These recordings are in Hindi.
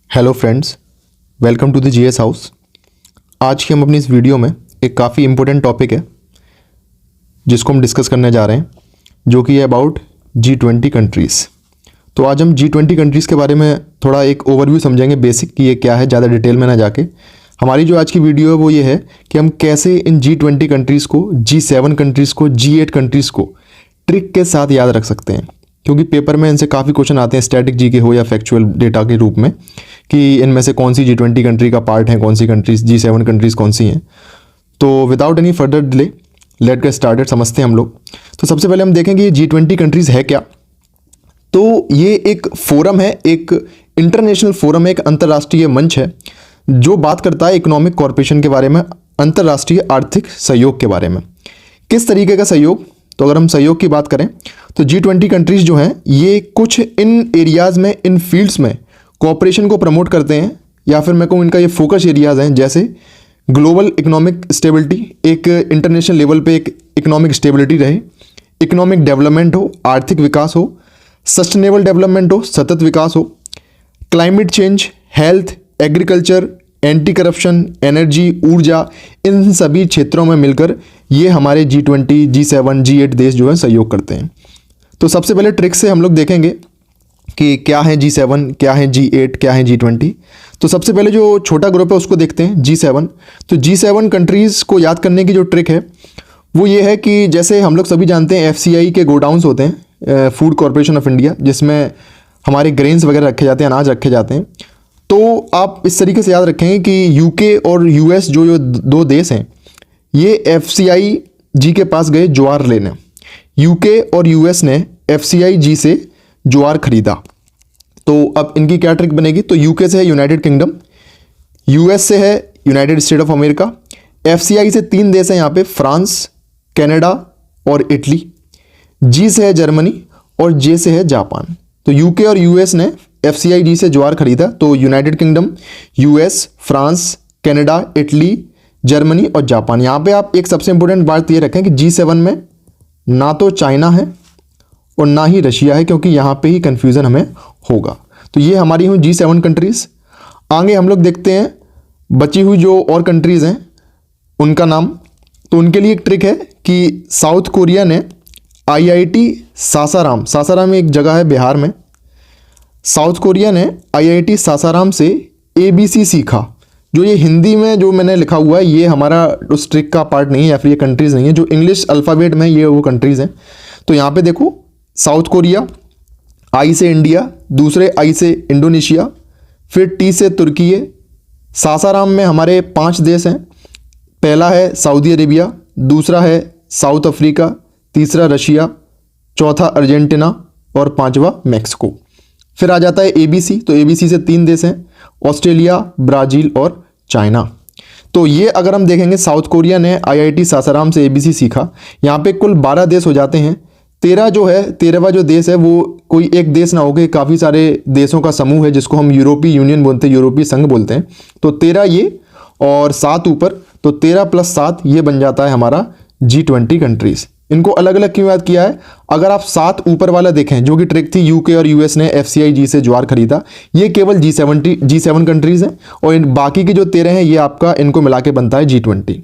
Hello friends, welcome to the GS house. आज की हम अपनी इस वीडियो में एक काफ़ी इम्पोर्टेंट टॉपिक है जिसको हम डिस्कस करने जा रहे हैं, जो कि है अबाउट G20 कंट्रीज़। तो आज हम G20 कंट्रीज़ के बारे में थोड़ा एक ओवरव्यू समझेंगे, बेसिक कि ये क्या है, ज़्यादा डिटेल में ना जाके। हमारी जो आज की वीडियो है वो ये है कि हम कैसे इन G20 कंट्रीज़ को, G7 कंट्रीज़ को, G8 कंट्रीज़ को ट्रिक के साथ याद रख सकते हैं, क्योंकि पेपर में इनसे काफ़ी क्वेश्चन आते हैं, स्टैटिक जी के हो या फैक्चुअल डेटा के रूप में, कि इनमें से कौन सी G20 कंट्री का पार्ट है, कौन सी कंट्रीज, G7 कंट्रीज़ कौन सी हैं। तो without any further delay let get started, समझते हैं हम लोग। तो सबसे पहले हम देखेंगे ये G20 कंट्रीज़ है क्या। तो ये एक फोरम है, एक इंटरनेशनल फोरम है, एक अंतर्राष्ट्रीय मंच है जो बात करता है इकोनॉमिक कॉर्पोरेशन के बारे में, अंतर्राष्ट्रीय आर्थिक सहयोग के बारे में। किस तरीके का सहयोग? तो अगर हम सहयोग की बात करें तो G20 कंट्रीज़ जो हैं ये कुछ इन एरियाज़ में, इन फील्ड्स में कोऑपरेशन को प्रमोट करते हैं, या फिर मैं कहूँ इनका ये फोकस एरियाज़ हैं, जैसे ग्लोबल इकोनॉमिक स्टेबिलिटी, एक इंटरनेशनल लेवल पे एक इकोनॉमिक स्टेबिलिटी रहे, इकोनॉमिक डेवलपमेंट हो, आर्थिक विकास हो, सस्टेनेबल डेवलपमेंट हो, सतत विकास हो, climate change, health, agriculture, anti corruption, energy, ऊर्जा, इन सभी क्षेत्रों में मिलकर ये हमारे G20, G7, G8 देश जो है सहयोग करते हैं। तो सबसे पहले ट्रिक से हम लोग देखेंगे कि क्या है G7, क्या है G8, क्या है G20। तो सबसे पहले जो छोटा ग्रुप है उसको देखते हैं, G7। तो G7 कंट्रीज़ को याद करने की जो ट्रिक है वो ये है कि जैसे हम लोग सभी जानते हैं FCI के गोडाउन्स होते हैं, फूड कॉरपोरेशन ऑफ इंडिया, जिसमें हमारे ग्रेन्स वगैरह रखे जाते हैं, अनाज रखे जाते हैं। तो आप इस तरीके से याद रखेंगे कि UK और US जो दो देश हैं, ये FCI जी के पास गए ज्वार लेने। UK और US ने FCI जी से ज्वार खरीदा। तो अब इनकी क्या ट्रिक बनेगी? तो UK से है यूनाइटेड किंगडम, US से है United state of America, FCI से 3 देश हैं यहाँ पे, फ्रांस, कनाडा और इटली, G से है जर्मनी और J से है जापान। तो UK और US ने FCI जी से ज्वार खरीदा। तो United kingdom, US, France, Canada, Italy, Germany और जापान। यहाँ पे आप एक सबसे इंपॉर्टेंट बात ये रखें कि G7 में ना तो चाइना है और ना ही रशिया है, क्योंकि यहाँ पे ही कन्फ्यूज़न हमें होगा। तो ये हमारी हुई G7 कंट्रीज़। आगे हम लोग देखते हैं बची हुई जो और कंट्रीज़ हैं उनका नाम। तो उनके लिए एक ट्रिक है कि साउथ कोरिया ने IIT सासाराम, सासाराम एक जगह है बिहार में, साउथ कोरिया ने IIT सासाराम से ABC सीखा। जो ये हिंदी में जो मैंने लिखा हुआ है ये हमारा उस ट्रिक का पार्ट नहीं है, या फिर ये कंट्रीज़ नहीं है। जो इंग्लिश अल्फ़ाबेट में ये वो कंट्रीज़ हैं। तो यहाँ पे देखो, साउथ कोरिया, I से इंडिया, दूसरे I से इंडोनेशिया, फिर T से तुर्की। सासाराम में हमारे 5 देश हैं। पहला है सऊदी अरेबिया, दूसरा है साउथ अफ्रीका, तीसरा रशिया, चौथा अर्जेंटीना और 5वां मैक्सिको। फिर आ जाता है ABC। तो ABC से 3 देश हैं, ऑस्ट्रेलिया, ब्राज़ील और चाइना। तो ये अगर हम देखेंगे, साउथ कोरिया ने IIT सासाराम से ABC सीखा। यहाँ पे कुल 12 देश हो जाते हैं। 13 जो है, 13वां जो देश है वो कोई एक देश ना होकर काफ़ी सारे देशों का समूह है, जिसको हम यूरोपीय यूनियन बोलते हैं, यूरोपीय संघ बोलते हैं। तो 13 ये और 7 ऊपर, तो 13 + 7 ये बन जाता है हमारा G20 कंट्रीज़। इनको अलग अलग क्यों याद किया है? अगर आप 7 ऊपर वाला देखें, जो कि ट्रिक थी UK और US ने FCI जी से ज्वार खरीदा, ये केवल G7 कंट्रीज़ हैं, और इन बाकी के जो 13 हैं ये आपका, इनको मिला के बनता है G20।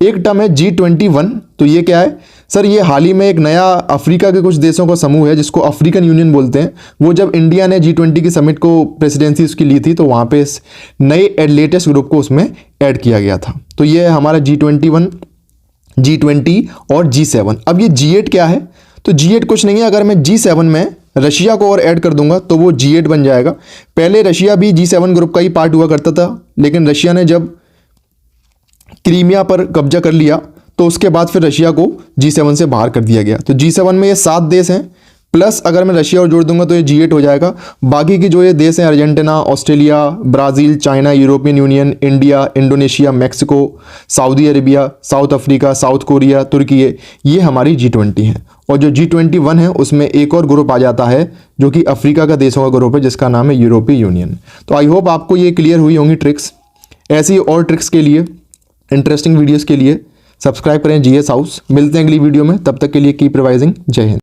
एक टर्म है G21। तो ये क्या है सर? ये हाल ही में एक नया अफ्रीका के कुछ देशों का समूह है जिसको अफ्रीकन यूनियन बोलते हैं। वो जब इंडिया ने G20 की समिट को प्रेसिडेंसी उसकी ली थी, तो वहाँ पे इस नए लेटेस्ट ग्रुप को उसमें ऐड किया गया था। तो ये है हमारा G21, G20 और G7। अब ये G8 क्या है? तो G8 कुछ नहीं है, अगर मैं G7 में रशिया को और ऐड कर दूंगा तो वो G8 बन जाएगा। पहले रशिया भी G7 ग्रुप का ही पार्ट हुआ करता था, लेकिन रशिया ने जब क्रीमिया पर कब्जा कर लिया तो उसके बाद फिर रशिया को G7 से बाहर कर दिया गया। तो G7 में ये 7 देश हैं, प्लस अगर मैं रशिया और जोड़ दूंगा तो ये G8 हो जाएगा। बाकी की जो ये देश हैं, Argentina, Australia, Brazil, China, European Union, India, Indonesia, Mexico, Saudi Arabia, South Africa, South Korea, तुर्की, ये हमारी G20 हैं। और जो G21 है उसमें एक और ग्रुप आ जाता है जो कि अफ्रीका का देशों का ग्रुप है, जिसका नाम है यूरोपीय यूनियन। तो आई होप आपको ये क्लियर हुई होंगी ट्रिक्स। ऐसी और ट्रिक्स के लिए, इंटरेस्टिंग वीडियोज़ के लिए सब्सक्राइब करें GS हाउस। मिलते हैं अगली वीडियो में, तब तक के लिए कीप रिवाइजिंग। जय हिंद।